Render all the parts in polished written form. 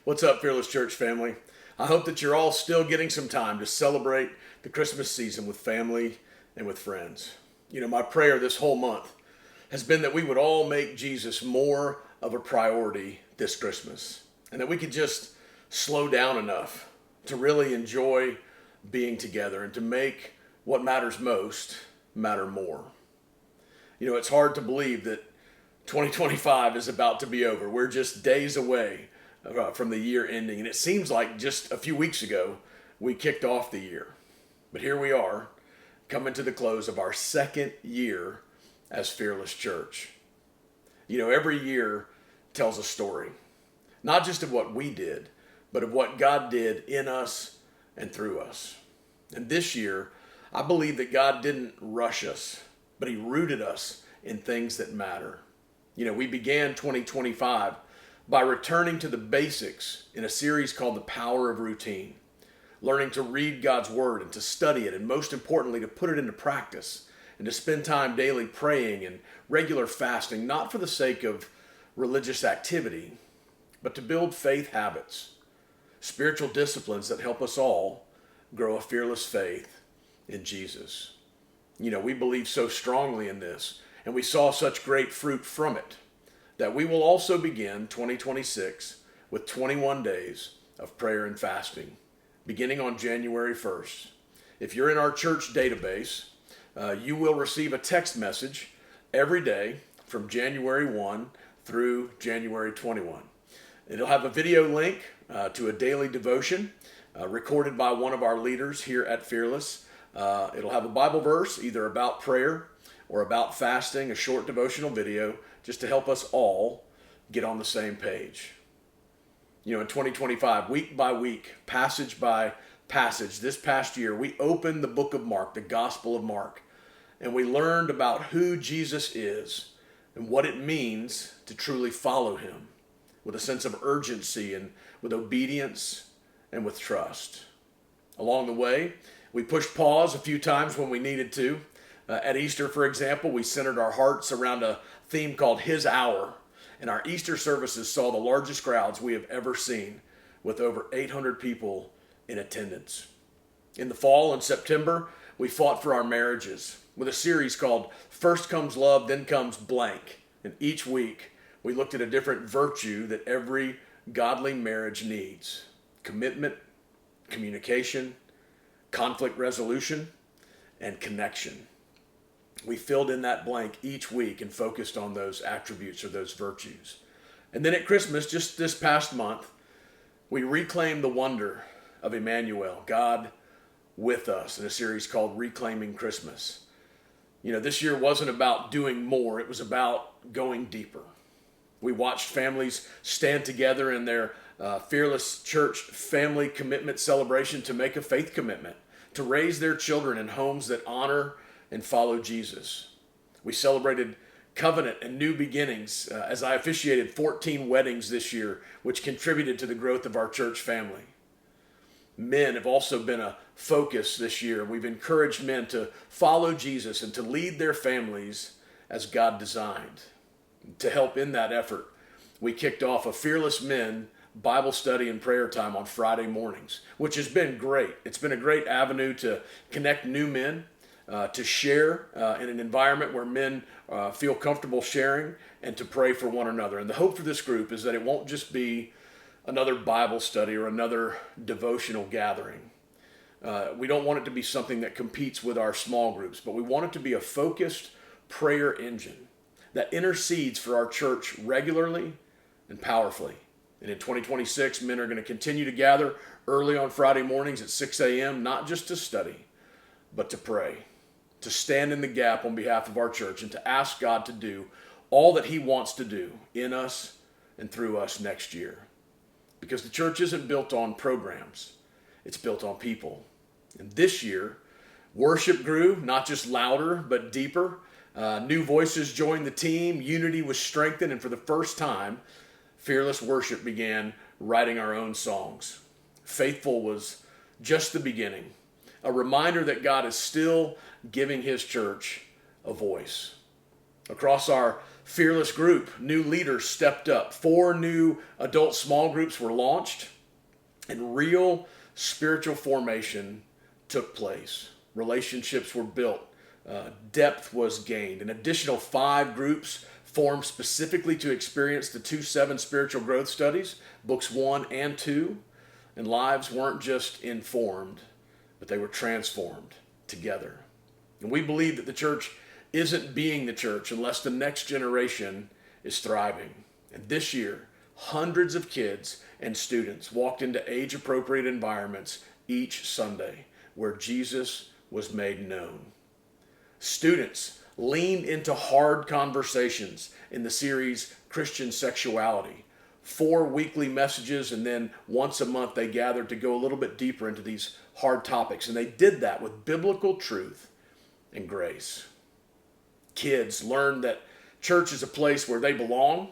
What's up, Fearless Church family? I hope that you're all still getting some time to celebrate the Christmas season with family and with friends. You know, my prayer this whole month has been that we would all make Jesus more of a priority this Christmas, and that we could just slow down enough to really enjoy being together and to make what matters most matter more. You know, it's hard to believe that 2025 is about to be over. We're just days away from the year ending, and it seems like just a few weeks ago we kicked off the year. But here we are, coming to the close of our second year as Fearless Church. You know, every year tells a story, not just of what we did, but of what God did in us and through us. And this year, I believe that God didn't rush us, but He rooted us in things that matter. You know, we began 2025 by returning to the basics in a series called The Power of Routine, learning to read God's Word and to study it, and most importantly, to put it into practice and to spend time daily praying and regular fasting, not for the sake of religious activity, but to build faith habits, spiritual disciplines that help us all grow a fearless faith in Jesus. You know, we believe so strongly in this, and we saw such great fruit from it, that we will also begin 2026 with 21 days of prayer and fasting, beginning on January 1st. If you're in our church database, you will receive a text message every day from January 1 through January 21. It'll have a video link to a daily devotion recorded by one of our leaders here at Fearless. It'll have a Bible verse, either about prayer or about fasting, a short devotional video, just to help us all get on the same page. You know, in 2025, week by week, passage by passage, this past year, we opened the book of Mark, the Gospel of Mark, and we learned about who Jesus is and what it means to truly follow Him with a sense of urgency and with obedience and with trust. Along the way, we pushed pause a few times when we needed to. At Easter, for example, we centered our hearts around a theme called His Hour, and our Easter services saw the largest crowds we have ever seen, with over 800 people in attendance. In the fall and September, we fought for our marriages with a series called First Comes Love, Then Comes Blank. And each week, we looked at a different virtue that every godly marriage needs: commitment, communication, conflict resolution, and connection. We filled in that blank each week and focused on those attributes or those virtues. And then at Christmas, just this past month, we reclaimed the wonder of Emmanuel, God with us, in a series called Reclaiming Christmas. You know, this year wasn't about doing more, it was about going deeper. We watched families stand together in their Fearless Church family commitment celebration to make a faith commitment, to raise their children in homes that honor and follow Jesus. We celebrated covenant and new beginnings as I officiated 14 weddings this year, which contributed to the growth of our church family. Men have also been a focus this year. We've encouraged men to follow Jesus and to lead their families as God designed. To help in that effort, we kicked off a Fearless Men Bible study and prayer time on Friday mornings, which has been great. It's been a great avenue to connect new men, to share in an environment where men feel comfortable sharing, and to pray for one another. And the hope for this group is that it won't just be another Bible study or another devotional gathering. We don't want it to be something that competes with our small groups, but we want it to be a focused prayer engine that intercedes for our church regularly and powerfully. And in 2026, men are going to continue to gather early on Friday mornings at 6 a.m., not just to study, but to pray, to stand in the gap on behalf of our church, and to ask God to do all that He wants to do in us and through us next year. Because the church isn't built on programs, it's built on people. And this year, worship grew, not just louder, but deeper. New voices joined the team, unity was strengthened, and for the first time, Fearless Worship began writing our own songs. Faithful was just the beginning, a reminder that God is still giving His church a voice. Across our Fearless group, new leaders stepped up. 4 new adult small groups were launched, and real spiritual formation took place. Relationships were built. Depth was gained. An additional 5 groups formed specifically to experience the 2-7 spiritual growth studies, books 1 and 2. And lives weren't just informed, but they were transformed together. And we believe that the church isn't being the church unless the next generation is thriving. And this year, hundreds of kids and students walked into age-appropriate environments each Sunday where Jesus was made known. Students leaned into hard conversations in the series Christian Sexuality. 4 weekly messages, and then once a month they gathered to go a little bit deeper into these hard topics. And they did that with biblical truth and grace. Kids learned that church is a place where they belong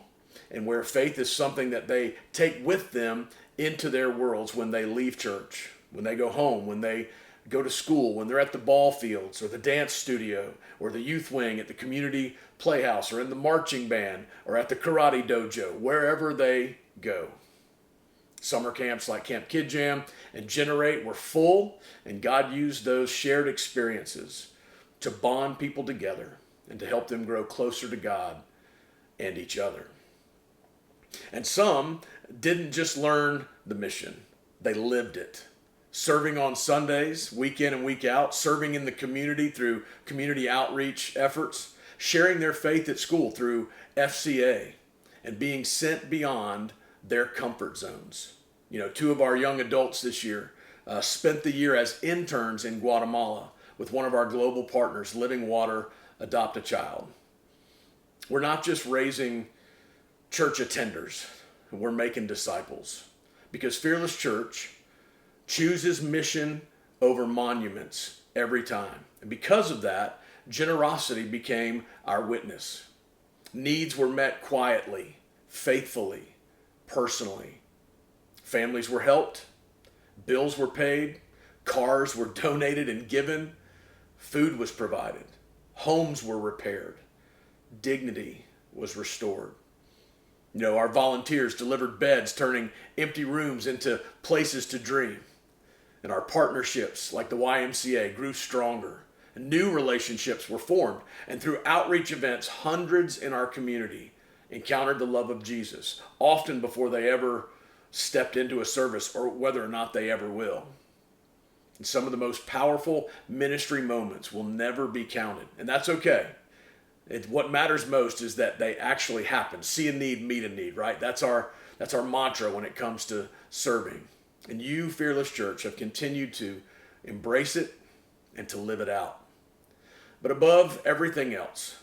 and where faith is something that they take with them into their worlds when they leave church, when they go home, when they go to school, when they're at the ball fields or the dance studio or the youth wing at the community playhouse or in the marching band or at the karate dojo, wherever they go. Summer camps like Camp Kid Jam and Generate were full, and God used those shared experiences to bond people together and to help them grow closer to God and each other. And some didn't just learn the mission, they lived it. Serving on Sundays, week in and week out, serving in the community through community outreach efforts, sharing their faith at school through FCA, and being sent beyond their comfort zones. You know, 2 of our young adults this year spent the year as interns in Guatemala with one of our global partners, Living Water Adopt a Child. We're not just raising church attenders, we're making disciples. Because Fearless Church chooses mission over monuments every time. And because of that, generosity became our witness. Needs were met quietly, faithfully, personally. Families were helped, bills were paid, cars were donated and given, food was provided, homes were repaired, dignity was restored. You know, our volunteers delivered beds, turning empty rooms into places to dream. And our partnerships, like the YMCA, grew stronger. And new relationships were formed. And through outreach events, hundreds in our community encountered the love of Jesus, often before they ever stepped into a service or whether or not they ever will. And some of the most powerful ministry moments will never be counted. And that's okay. What matters most is that they actually happen. See a need, meet a need, right? That's our mantra when it comes to serving. And you, Fearless Church, have continued to embrace it and to live it out. But above everything else,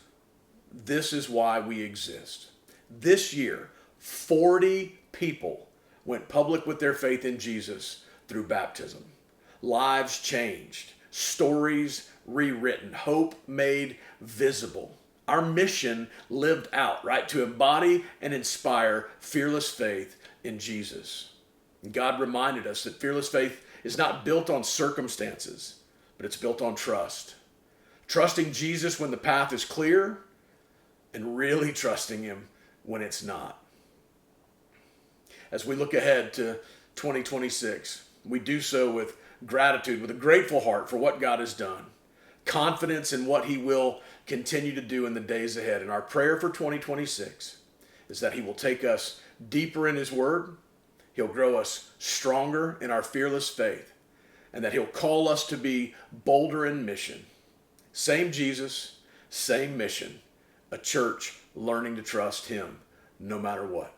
this is why we exist. This year, 40 people went public with their faith in Jesus through baptism. Lives changed, stories rewritten, hope made visible. Our mission lived out, right? To embody and inspire fearless faith in Jesus. And God reminded us that fearless faith is not built on circumstances, but it's built on trust. Trusting Jesus when the path is clear and really trusting him when it's not. As we look ahead to 2026, we do so with gratitude, with a grateful heart for what God has done, confidence in what he will continue to do in the days ahead. And our prayer for 2026 is that he will take us deeper in his word, he'll grow us stronger in our fearless faith, and that he'll call us to be bolder in mission. Same Jesus, same mission, a church learning to trust him no matter what.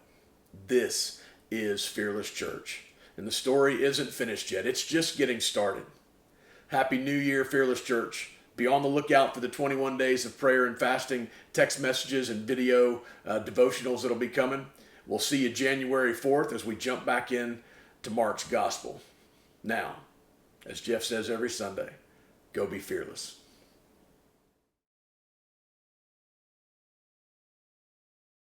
This is Fearless Church. And the story isn't finished yet. It's just getting started. Happy New Year, Fearless Church. Be on the lookout for the 21 days of prayer and fasting, text messages and video devotionals that'll be coming. We'll see you January 4th as we jump back in to Mark's gospel. Now, as Jeff says every Sunday, go be fearless.